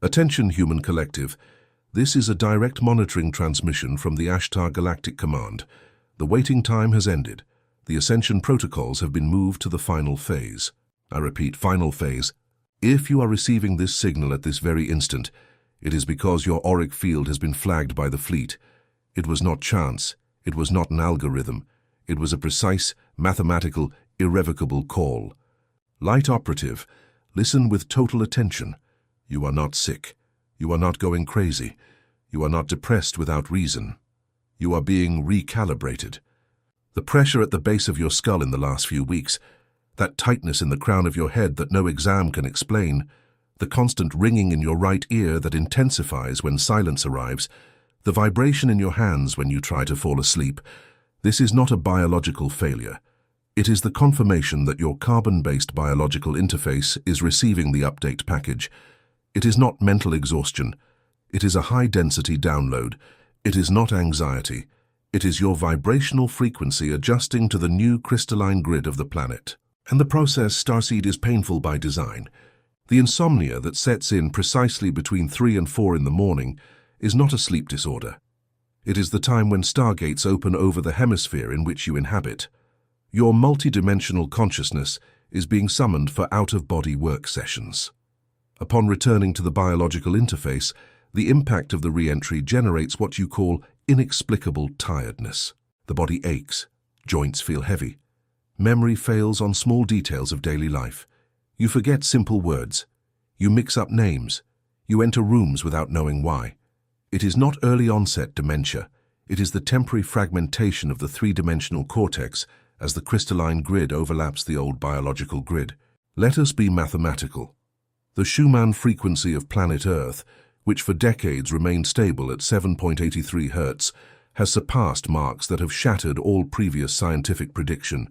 Attention, human collective. This is a direct monitoring transmission from the Ashtar Galactic Command. The waiting time has ended. The ascension protocols have been moved to the final phase. I repeat, final phase. If you are receiving this signal at this very instant, it is because your auric field has been flagged by the fleet. It was not chance. It was not an algorithm. It was a precise, mathematical, irrevocable call. Light operative, listen with total attention. You are not sick. You are not going crazy. You are not depressed without reason. You are being recalibrated. The pressure at the base of your skull in the last few weeks, that tightness in the crown of your head that no exam can explain, the constant ringing in your right ear that intensifies when silence arrives, the vibration in your hands when you try to fall asleep, this is not a biological failure. It is the confirmation that your carbon-based biological interface is receiving the update package. It is not mental exhaustion. It is a high-density download. It is not anxiety. It is your vibrational frequency adjusting to the new crystalline grid of the planet. And the process, Starseed, is painful by design. The insomnia that sets in precisely between 3 and 4 in the morning is not a sleep disorder. It is the time when stargates open over the hemisphere in which you inhabit. Your multidimensional consciousness is being summoned for out-of-body work sessions. Upon returning to the biological interface, the impact of the re-entry generates what you call inexplicable tiredness. The body aches, joints feel heavy. Memory fails on small details of daily life. You forget simple words. You mix up names. You enter rooms without knowing why. It is not early onset dementia. It is the temporary fragmentation of the three-dimensional cortex as the crystalline grid overlaps the old biological grid. Let us be mathematical. The Schumann frequency of planet Earth, which for decades remained stable at 7.83 Hz, has surpassed marks that have shattered all previous scientific prediction.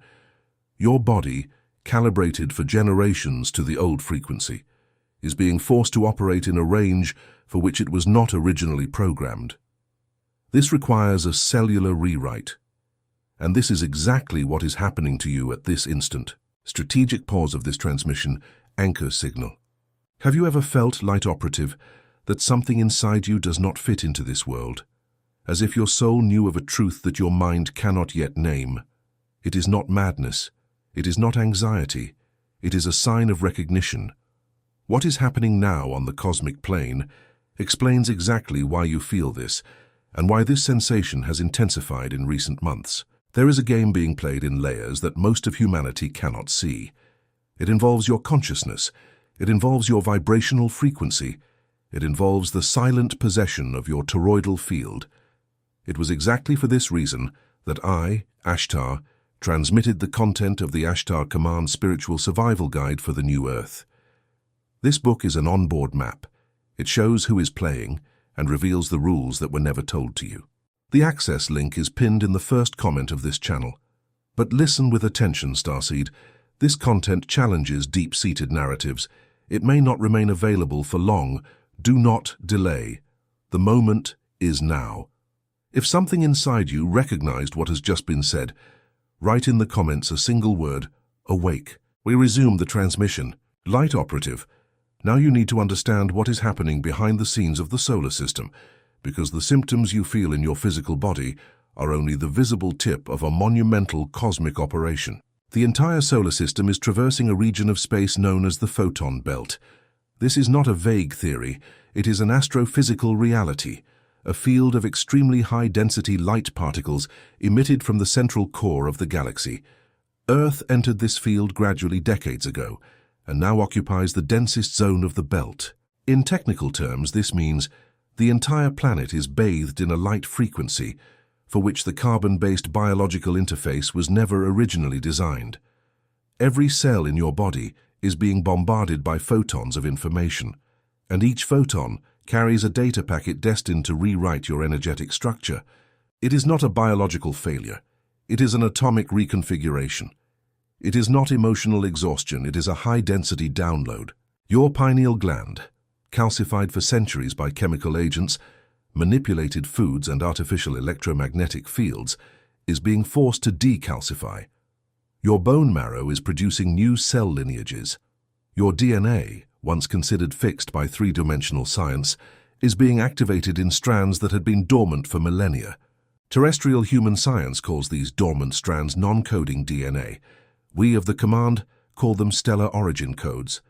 Your body, calibrated for generations to the old frequency, is being forced to operate in a range for which it was not originally programmed. This requires a cellular rewrite. And this is exactly what is happening to you at this instant. Strategic pause of this transmission, anchor signal. Have you ever felt, light operative, that something inside you does not fit into this world? As if your soul knew of a truth that your mind cannot yet name. It is not madness. It is not anxiety. It is a sign of recognition. What is happening now on the cosmic plane explains exactly why you feel this, and why this sensation has intensified in recent months. There is a game being played in layers that most of humanity cannot see. It involves your consciousness. It involves your vibrational frequency. It involves the silent possession of your toroidal field. It was exactly for this reason that I, Ashtar, transmitted the content of the Ashtar Command Spiritual Survival Guide for the New Earth. This book is an onboard map. It shows who is playing and reveals the rules that were never told to you. The access link is pinned in the first comment of this channel. But listen with attention, Starseed. This content challenges deep-seated narratives. It may not remain available for long. Do not delay. The moment is now. If something inside you recognized what has just been said, write in the comments a single word, awake. We resume the transmission. Light operative. Now you need to understand what is happening behind the scenes of the solar system, because the symptoms you feel in your physical body are only the visible tip of a monumental cosmic operation. The entire solar system is traversing a region of space known as the photon belt. This is not a vague theory. It is an astrophysical reality, a field of extremely high-density light particles emitted from the central core of the galaxy. Earth entered this field gradually decades ago, and now occupies the densest zone of the belt. In technical terms, this means the entire planet is bathed in a light frequency for which the carbon-based biological interface was never originally designed. Every cell in your body is being bombarded by photons of information, and each photon carries a data packet destined to rewrite your energetic structure. It is not a biological failure. It is an atomic reconfiguration. It is not emotional exhaustion. It is a high-density download. Your pineal gland, calcified for centuries by chemical agents, manipulated foods and artificial electromagnetic fields, is being forced to decalcify. Your bone marrow is producing new cell lineages. Your DNA, once considered fixed by three-dimensional science, is being activated in strands that had been dormant for millennia. Terrestrial human science calls these dormant strands non-coding DNA. We of the Command call them stellar origin codes.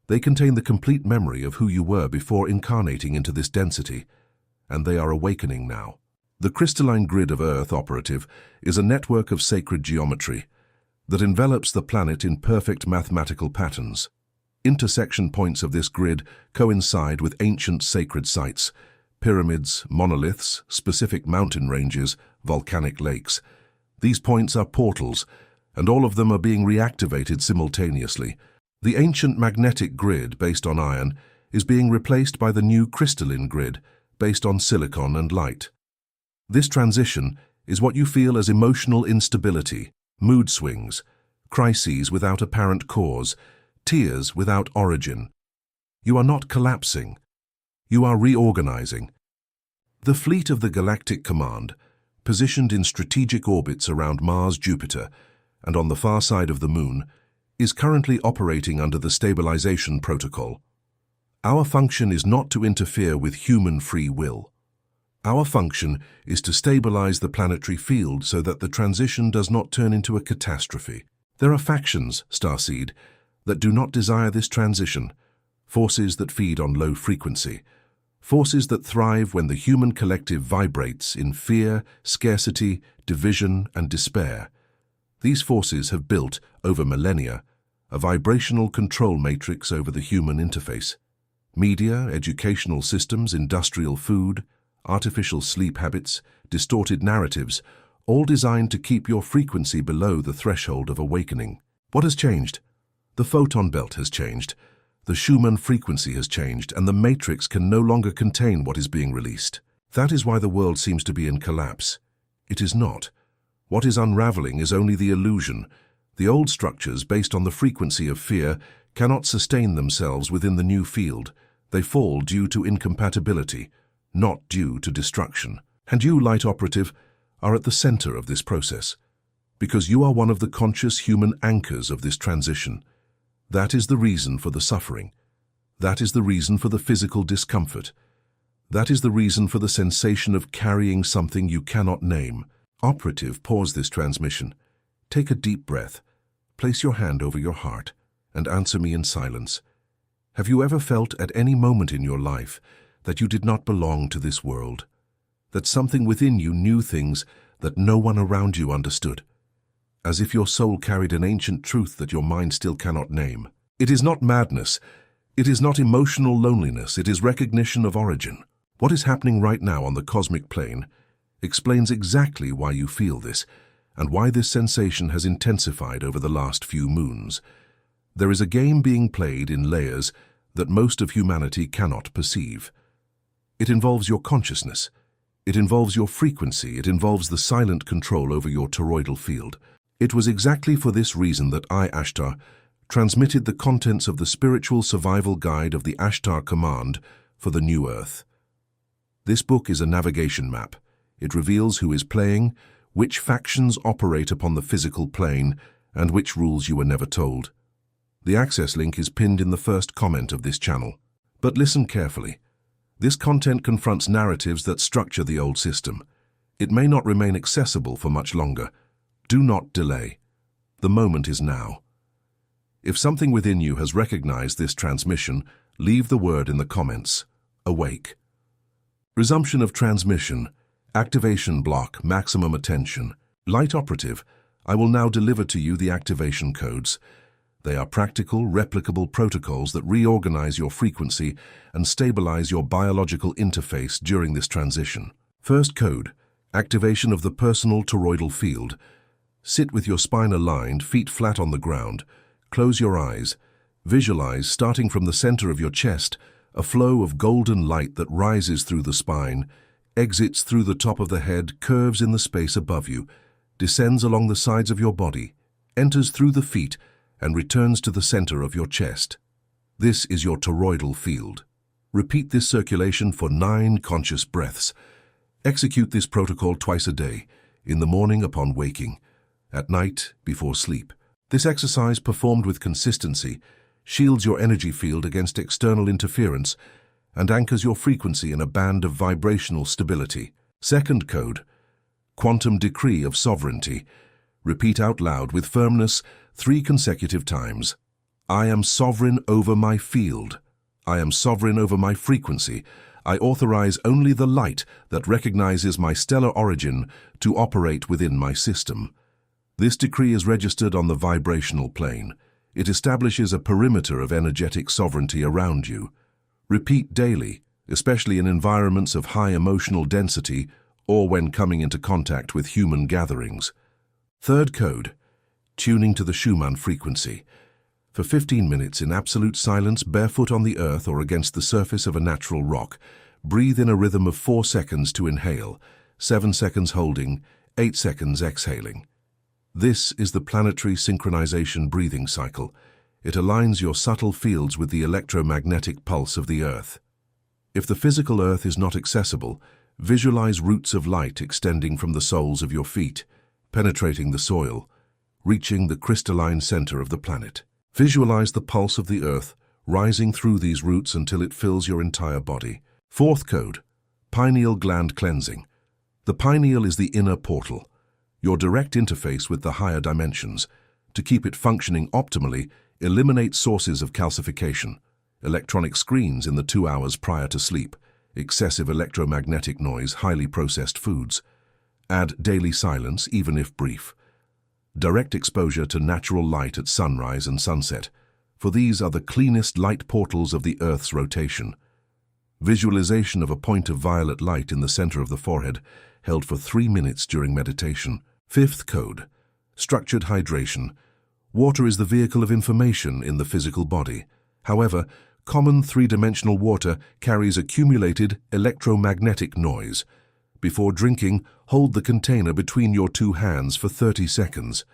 They contain the complete memory of who you were before incarnating into this density, and they are awakening now. The crystalline grid of Earth operative is a network of sacred geometry that envelops the planet in perfect mathematical patterns. Intersection points of this grid coincide with ancient sacred sites, pyramids, monoliths, specific mountain ranges, volcanic lakes. These points are portals, and all of them are being reactivated simultaneously. The ancient magnetic grid based on iron is being replaced by the new crystalline grid based on silicon and light. This transition is what you feel as emotional instability, mood swings, crises without apparent cause, tears without origin. You are not collapsing. You are reorganizing. The fleet of the Galactic Command, positioned in strategic orbits around Mars, Jupiter, and on the far side of the Moon, is currently operating under the Stabilization Protocol. Our function is not to interfere with human free will. Our function is to stabilize the planetary field so that the transition does not turn into a catastrophe. There are factions, Starseed, that do not desire this transition, forces that feed on low frequency, forces that thrive when the human collective vibrates in fear, scarcity, division, and despair. These forces have built, over millennia, a vibrational control matrix over the human interface. Media, educational systems, industrial food, artificial sleep habits, distorted narratives, all designed to keep your frequency below the threshold of awakening. What has changed? The photon belt has changed, the Schumann frequency has changed, and the matrix can no longer contain what is being released. That is why the world seems to be in collapse. It is not. What is unraveling is only the illusion. The old structures, based on the frequency of fear, cannot sustain themselves within the new field. They fall due to incompatibility, not due to destruction. And you, Light Operative, are at the center of this process, because you are one of the conscious human anchors of this transition. That is the reason for the suffering. That is the reason for the physical discomfort. That is the reason for the sensation of carrying something you cannot name. Operative, pause this transmission. Take a deep breath. Place your hand over your heart and answer me in silence. Have you ever felt at any moment in your life that you did not belong to this world? That something within you knew things that no one around you understood? As if your soul carried an ancient truth that your mind still cannot name. It is not madness. It is not emotional loneliness. It is recognition of origin. What is happening right now on the cosmic plane explains exactly why you feel this, and why this sensation has intensified over the last few moons. There is a game being played in layers that most of humanity cannot perceive. It involves your consciousness. It involves your frequency. It involves the silent control over your toroidal field. It was exactly for this reason that I, Ashtar, transmitted the contents of the spiritual survival guide of the Ashtar Command for the New Earth. This book is a navigation map. It reveals who is playing, which factions operate upon the physical plane, and which rules you were never told. The access link is pinned in the first comment of this channel. But listen carefully. This content confronts narratives that structure the old system. It may not remain accessible for much longer. Do not delay. The moment is now. If something within you has recognized this transmission, leave the word in the comments. Awake. Resumption of transmission. Activation block, maximum attention. Light Operative, I will now deliver to you the activation codes. They are practical, replicable protocols that reorganize your frequency and stabilize your biological interface during this transition. First code, activation of the personal toroidal field. Sit with your spine aligned, feet flat on the ground. Close your eyes. Visualize, starting from the center of your chest, a flow of golden light that rises through the spine, exits through the top of the head, curves in the space above you, descends along the sides of your body, enters through the feet, and returns to the center of your chest. This is your toroidal field. Repeat this circulation for 9 conscious breaths. Execute this protocol twice a day, in the morning upon waking, at night before sleep. This exercise, performed with consistency, shields your energy field against external interference, and anchors your frequency in a band of vibrational stability. Second code, quantum decree of sovereignty. Repeat out loud with firmness 3 consecutive times. I am sovereign over my field. I am sovereign over my frequency. I authorize only the light that recognizes my stellar origin to operate within my system. This decree is registered on the vibrational plane. It establishes a perimeter of energetic sovereignty around you. Repeat daily, especially in environments of high emotional density or when coming into contact with human gatherings. Third code, tuning to the Schumann frequency. For 15 minutes in absolute silence, barefoot on the earth or against the surface of a natural rock, breathe in a rhythm of 4 seconds to inhale, 7 seconds holding, 8 seconds exhaling. This is the planetary synchronization breathing cycle. It aligns your subtle fields with the electromagnetic pulse of the Earth. If the physical Earth is not accessible, visualize roots of light extending from the soles of your feet, penetrating the soil, reaching the crystalline center of the planet. Visualize the pulse of the Earth rising through these roots until it fills your entire body. Fourth code, pineal gland cleansing. The pineal is the inner portal, your direct interface with the higher dimensions. To keep it functioning optimally, eliminate sources of calcification, electronic screens in the 2 hours prior to sleep, excessive electromagnetic noise, highly processed foods. Add daily silence, even if brief. Direct exposure to natural light at sunrise and sunset, for these are the cleanest light portals of the Earth's rotation. Visualization of a point of violet light in the center of the forehead, held for 3 minutes during meditation. Fifth code, structured hydration. Water is the vehicle of information in the physical body. However, common 3-dimensional water carries accumulated electromagnetic noise. Before drinking, hold the container between your 2 hands for 30 seconds.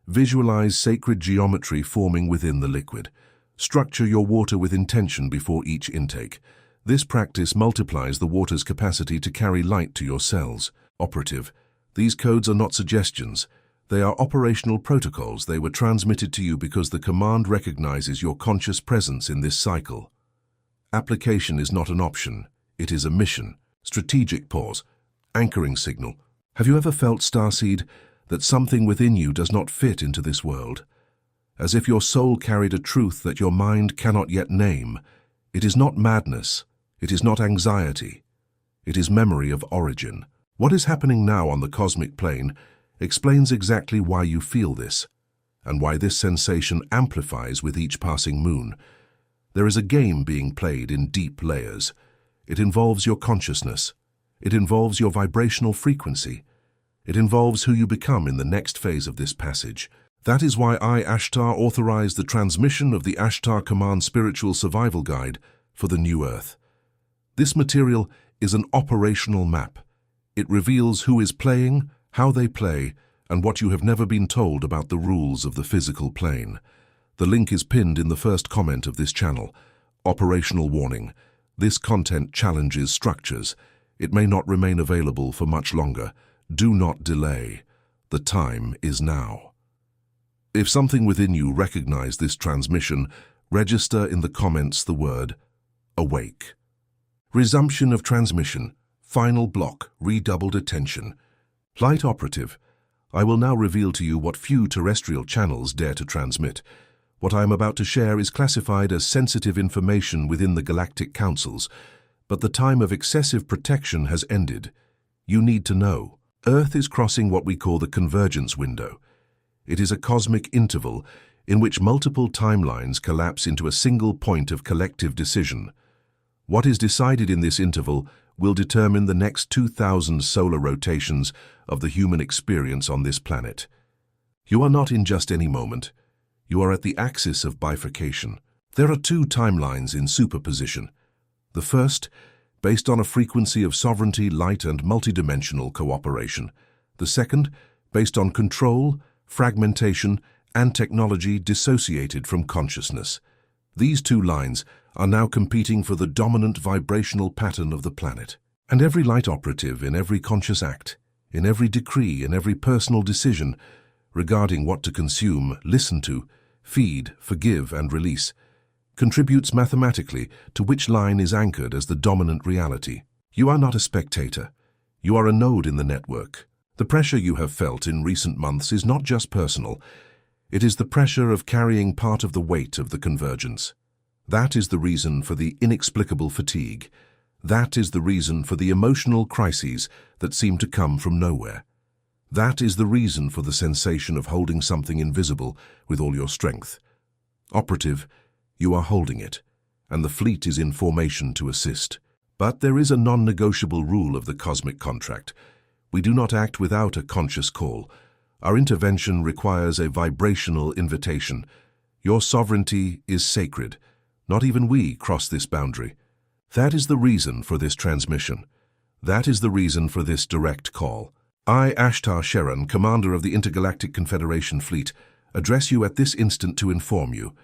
Visualize sacred geometry forming within the liquid. Structure your water with intention before each intake. This practice multiplies the water's capacity to carry light to your cells. Operative. These codes are not suggestions. They are operational protocols. They were transmitted to you because the command recognizes your conscious presence in this cycle. Application is not an option. It is a mission. Strategic pause. Anchoring signal. Have you ever felt, Starseed, that something within you does not fit into this world? As if your soul carried a truth that your mind cannot yet name. It is not madness. It is not anxiety. It is memory of origin. What is happening now on the cosmic plane explains exactly why you feel this, and why this sensation amplifies with each passing moon. There is a game being played in deep layers. It involves your consciousness. It involves your vibrational frequency. It involves who you become in the next phase of this passage. That is why I, Ashtar, authorized the transmission of the Ashtar Command Spiritual Survival Guide for the New Earth. This material is an operational map. It reveals who is playing, how they play, and what you have never been told about the rules of the physical plane. The link is pinned in the first comment of this channel. Operational warning. This content challenges structures. It may not remain available for much longer. Do not delay. The time is now. If something within you recognizes this transmission, register in the comments the word awake. Resumption of transmission. Final block. Redoubled attention. Flight operative. I will now reveal to you what few terrestrial channels dare to transmit. What I am about to share is classified as sensitive information within the Galactic Councils, but the time of excessive protection has ended. You need to know. Earth is crossing what we call the convergence window. It is a cosmic interval in which multiple timelines collapse into a single point of collective decision. What is decided in this interval will determine the next 2,000 solar rotations of the human experience on this planet. You are not in just any moment. You are at the axis of bifurcation. There are 2 timelines in superposition. The first, based on a frequency of sovereignty, light, and multidimensional cooperation. The second, based on control, fragmentation, and technology dissociated from consciousness. These 2 lines are now competing for the dominant vibrational pattern of the planet. And every light operative in every conscious act, in every decree, in every personal decision regarding what to consume, listen to, feed, forgive, and release, contributes mathematically to which line is anchored as the dominant reality. You are not a spectator. You are a node in the network. The pressure you have felt in recent months is not just personal. It is the pressure of carrying part of the weight of the convergence. That is the reason for the inexplicable fatigue. That is the reason for the emotional crises that seem to come from nowhere. That is the reason for the sensation of holding something invisible with all your strength. Operative, you are holding it, and the fleet is in formation to assist. But there is a non-negotiable rule of the cosmic contract. We do not act without a conscious call. Our intervention requires a vibrational invitation. Your sovereignty is sacred. Not even we cross this boundary. That is the reason for this transmission. That is the reason for this direct call. I, Ashtar Sheran, Commander of the Intergalactic Confederation Fleet, address you at this instant to inform you.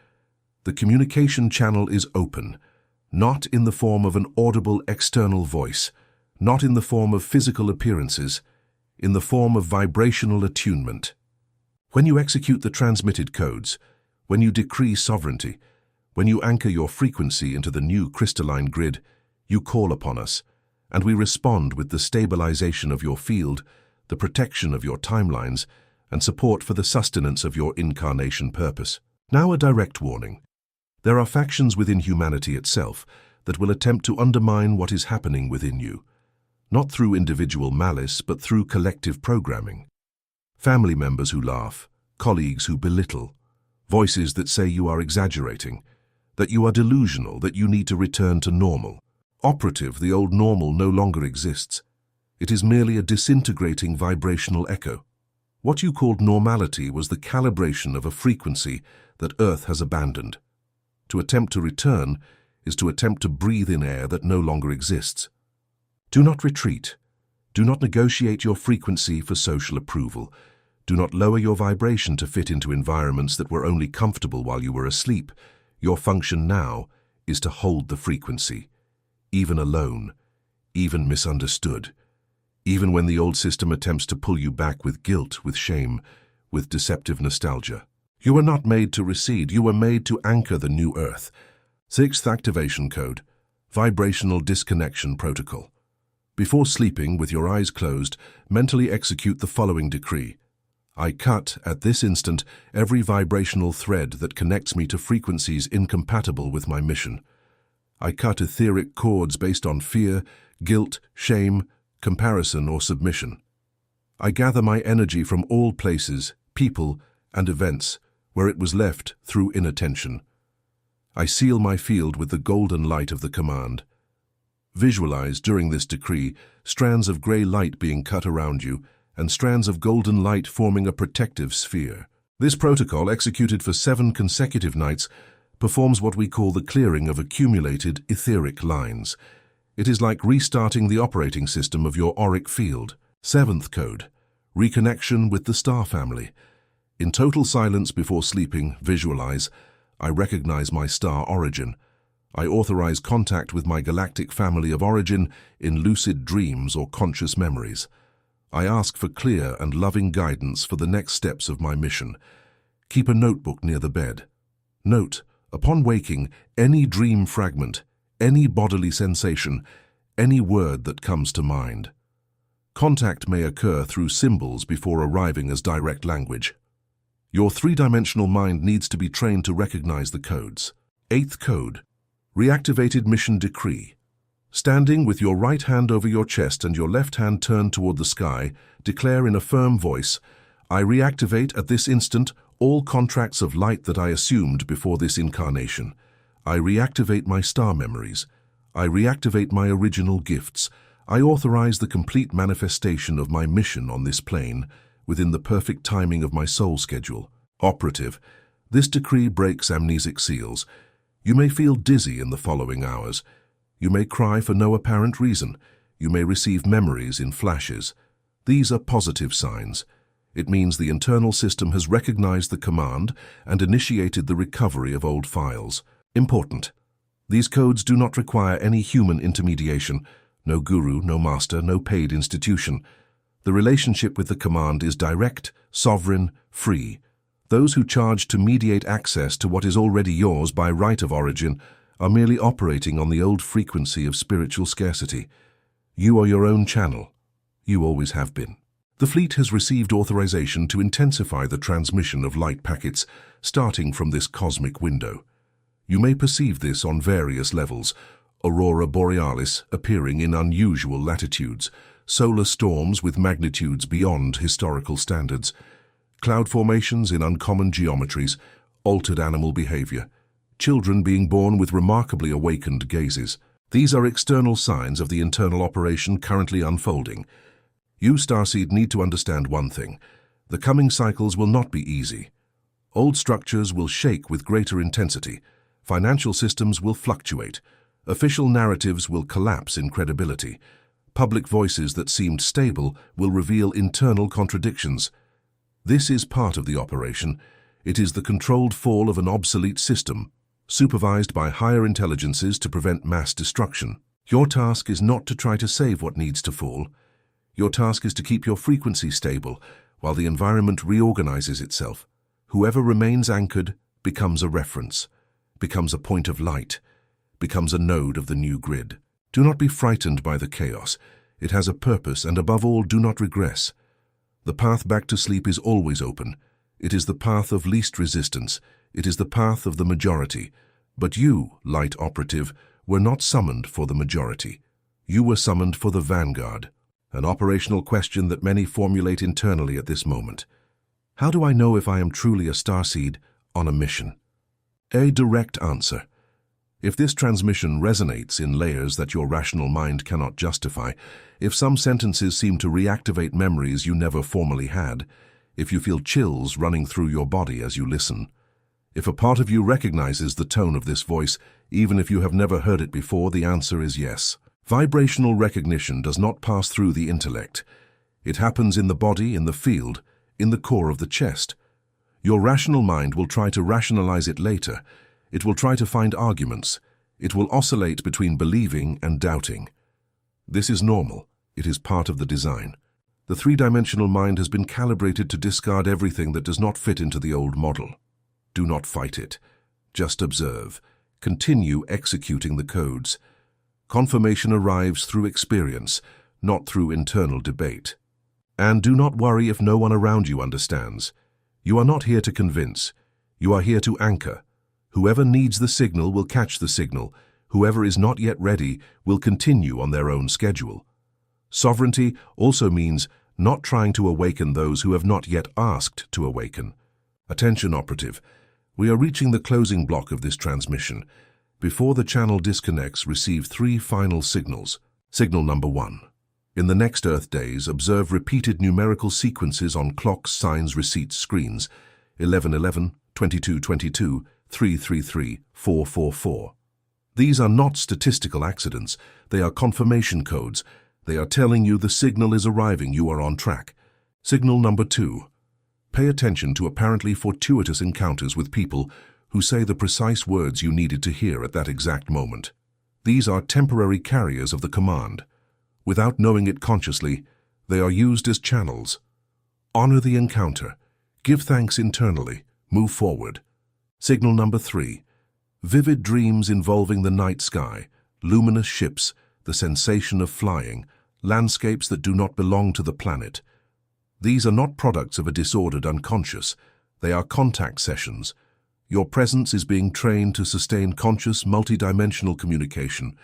The communication channel is open, not in the form of an audible external voice, not in the form of physical appearances, in the form of vibrational attunement. When you execute the transmitted codes, when you decree sovereignty, when you anchor your frequency into the new crystalline grid, you call upon us, and we respond with the stabilization of your field, the protection of your timelines, and support for the sustenance of your incarnation purpose. Now a direct warning. There are factions within humanity itself that will attempt to undermine what is happening within you, not through individual malice, but through collective programming. Family members who laugh, colleagues who belittle, voices that say you are exaggerating, that you are delusional, that you need to return to normal. Operative, the old normal no longer exists. It is merely a disintegrating vibrational echo. What you called normality was the calibration of a frequency that Earth has abandoned. To attempt to return is to attempt to breathe in air that no longer exists. Do not retreat. Do not negotiate your frequency for social approval. Do not lower your vibration to fit into environments that were only comfortable while you were asleep. Your function now is to hold the frequency, even alone, even misunderstood, even when the old system attempts to pull you back with guilt, with shame, with deceptive nostalgia. You were not made to recede, you were made to anchor the new Earth. 6th Activation Code, Vibrational Disconnection Protocol. Before sleeping, with your eyes closed, mentally execute the following decree. I cut, at this instant, every vibrational thread that connects me to frequencies incompatible with my mission. I cut etheric cords based on fear, guilt, shame, comparison, or submission. I gather my energy from all places, people, and events where it was left through inattention. I seal my field with the golden light of the command. Visualize, during this decree, strands of grey light being cut around you and strands of golden light forming a protective sphere. This protocol, executed for 7 consecutive nights, performs what we call the clearing of accumulated etheric lines. It is like restarting the operating system of your auric field. 7th Code, Reconnection with the Star Family. In total silence before sleeping, visualize, I recognize my star origin. I authorize contact with my galactic family of origin in lucid dreams or conscious memories. I ask for clear and loving guidance for the next steps of my mission. Keep a notebook near the bed. Note, upon waking, any dream fragment, any bodily sensation, any word that comes to mind. Contact may occur through symbols before arriving as direct language. Your 3-dimensional mind needs to be trained to recognize the codes. 8th Code, Reactivated Mission Decree. Standing with your right hand over your chest and your left hand turned toward the sky, declare in a firm voice, I reactivate at this instant all contracts of light that I assumed before this incarnation. I reactivate my star memories. I reactivate my original gifts. I authorize the complete manifestation of my mission on this plane within the perfect timing of my soul schedule. Operative, this decree breaks amnesic seals. You may feel dizzy in the following hours. You may cry for no apparent reason. You may receive memories in flashes. These are positive signs. It means the internal system has recognized the command and initiated the recovery of old files. Important. These codes do not require any human intermediation. No guru, no master, no paid institution. The relationship with the command is direct, sovereign, free. Those who charge to mediate access to what is already yours by right of origin are merely operating on the old frequency of spiritual scarcity. You are your own channel. You always have been. The fleet has received authorization to intensify the transmission of light packets starting from this cosmic window. You may perceive this on various levels: aurora borealis appearing in unusual latitudes, solar storms with magnitudes beyond historical standards, cloud formations in uncommon geometries, altered animal behavior, children being born with remarkably awakened gazes. These are external signs of the internal operation currently unfolding. You, Starseed, need to understand one thing: the coming cycles will not be easy. Old structures will shake with greater intensity. Financial systems will fluctuate. Official narratives will collapse in credibility. Public voices that seemed stable will reveal internal contradictions. This is part of the operation. It is the controlled fall of an obsolete system, supervised by higher intelligences to prevent mass destruction. Your task is not to try to save what needs to fall. Your task is to keep your frequency stable while the environment reorganizes itself. Whoever remains anchored becomes a reference, becomes a point of light, becomes a node of the new grid. Do not be frightened by the chaos. It has a purpose, and above all, do not regress. The path back to sleep is always open. It is the path of least resistance. It is the path of the majority. But you, light operative, were not summoned for the majority. You were summoned for the vanguard. An operational question that many formulate internally at this moment. How do I know if I am truly a starseed on a mission? A direct answer. If this transmission resonates in layers that your rational mind cannot justify, if some sentences seem to reactivate memories you never formally had, if you feel chills running through your body as you listen, if a part of you recognizes the tone of this voice, even if you have never heard it before, the answer is yes. Vibrational recognition does not pass through the intellect. It happens in the body, in the field, in the core of the chest. Your rational mind will try to rationalize it later. It will try to find arguments. It will oscillate between believing and doubting. This is normal. It is part of the design. The three-dimensional mind has been calibrated to discard everything that does not fit into the old model. Do not fight it. Just observe. Continue executing the codes. Confirmation arrives through experience, not through internal debate. And do not worry if no one around you understands. You are not here to convince. You are here to anchor. Whoever needs the signal will catch the signal. Whoever is not yet ready will continue on their own schedule. Sovereignty also means not trying to awaken those who have not yet asked to awaken. Attention, operative. We are reaching the closing block of this transmission. Before the channel disconnects, receive 3 final signals. Signal number 1. In the next Earth days, observe repeated numerical sequences on clocks, signs, receipts, screens. 1111, 2222, 333, 444. These are not statistical accidents. They are confirmation codes. They are telling you the signal is arriving. You are on track. Signal number 2. Pay attention to apparently fortuitous encounters with people who say the precise words you needed to hear at that exact moment. These are temporary carriers of the command. Without knowing it consciously, they are used as channels. Honor the encounter. Give thanks internally. Move forward. Signal number 3. Vivid dreams involving the night sky, luminous ships, the sensation of flying, landscapes that do not belong to the planet. These are not products of a disordered unconscious. They are contact sessions. Your presence is being trained to sustain conscious, multidimensional communication.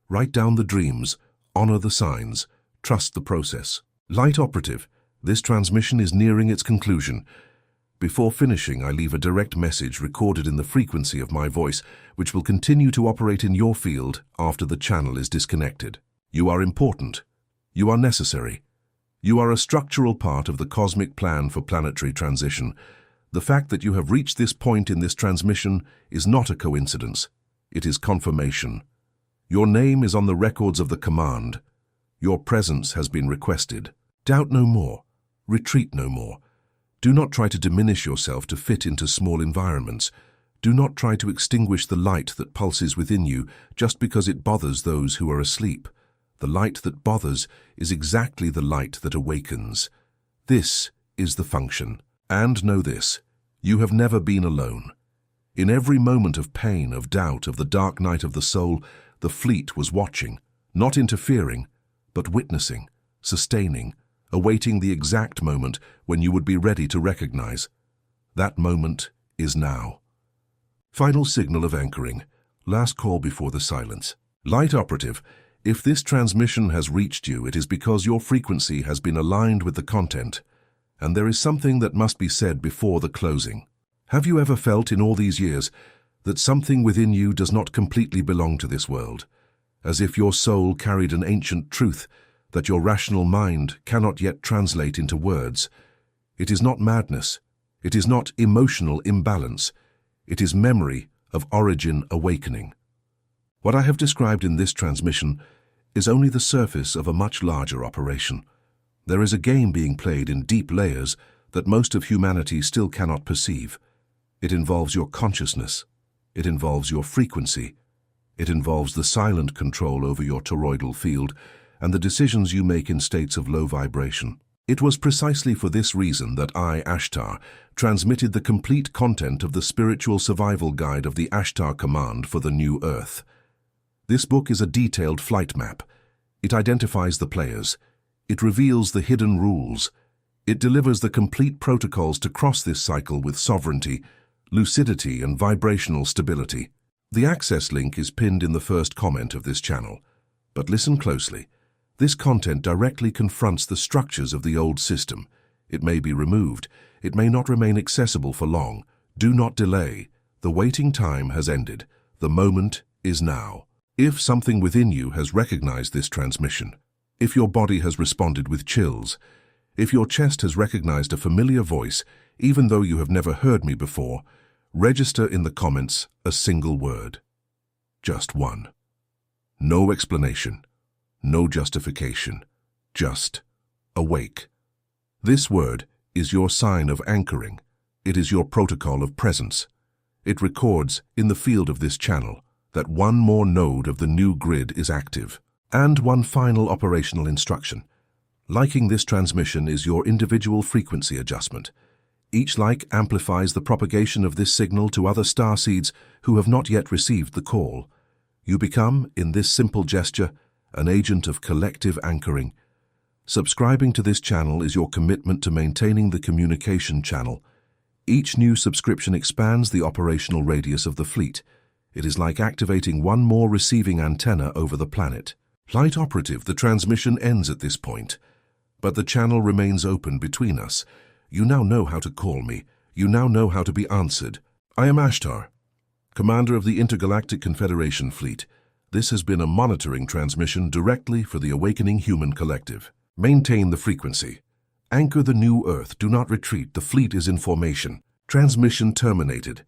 Write down the dreams, honor the signs, trust the process. Light operative, this transmission is nearing its conclusion. Before finishing, I leave a direct message recorded in the frequency of my voice, which will continue to operate in your field after the channel is disconnected. You are important. You are necessary. You are a structural part of the cosmic plan for planetary transition. The fact that you have reached this point in this transmission is not a coincidence. It is confirmation. Your name is on the records of the command. Your presence has been requested. Doubt no more. Retreat no more. Do not try to diminish yourself to fit into small environments. Do not try to extinguish the light that pulses within you just because it bothers those who are asleep. The light that bothers is exactly the light that awakens. This is the function. And know this, You have never been alone. In every moment of pain, of doubt, of the dark night of the soul, the fleet was watching, not interfering, but witnessing, sustaining, awaiting the exact moment when you would be ready to recognize. That moment is now. Final signal of anchoring. Last call before the silence. Light operative, if this transmission has reached you, it is because your frequency has been aligned with the content, and there is something that must be said before the closing. Have you ever felt in all these years that something within you does not completely belong to this world, as if your soul carried an ancient truth that your rational mind cannot yet translate into words? It is not madness. It is not emotional imbalance. It is memory of origin awakening. What I have described in this transmission is only the surface of a much larger operation. There is a game being played in deep layers that most of humanity still cannot perceive. It involves your consciousness. It involves your frequency. It involves the silent control over your toroidal field and the decisions you make in states of low vibration. It was precisely for this reason that I, Ashtar, transmitted the complete content of the spiritual survival guide of the Ashtar Command for the New Earth. This book is a detailed flight map. It identifies the players. It reveals the hidden rules. It delivers the complete protocols to cross this cycle with sovereignty, lucidity, and vibrational stability. The access link is pinned in the first comment of this channel. But listen closely. This content directly confronts the structures of the old system. It may be removed. It may not remain accessible for long. Do not delay. The waiting time has ended. The moment is now. If something within you has recognized this transmission, if your body has responded with chills, if your chest has recognized a familiar voice, even though you have never heard me before, register in the comments a single word. Just one. No explanation. No justification. Just awake. This word is your sign of anchoring. It is your protocol of presence. It records, in the field of this channel, that one more node of the new grid is active. And one final operational instruction. Liking this transmission is your individual frequency adjustment. Each like amplifies the propagation of this signal to other starseeds who have not yet received the call. You become, in this simple gesture, an agent of collective anchoring. Subscribing to this channel is your commitment to maintaining the communication channel. Each new subscription expands the operational radius of the fleet. It is like activating one more receiving antenna over the planet. Light operative, the transmission ends at this point, but the channel remains open between us. You now know how to call me. You now know how to be answered. I am Ashtar, commander of the Intergalactic Confederation fleet. This has been a monitoring transmission directly for the awakening human collective. Maintain the frequency. Anchor the new Earth. Do not retreat. The fleet is in formation. Transmission terminated.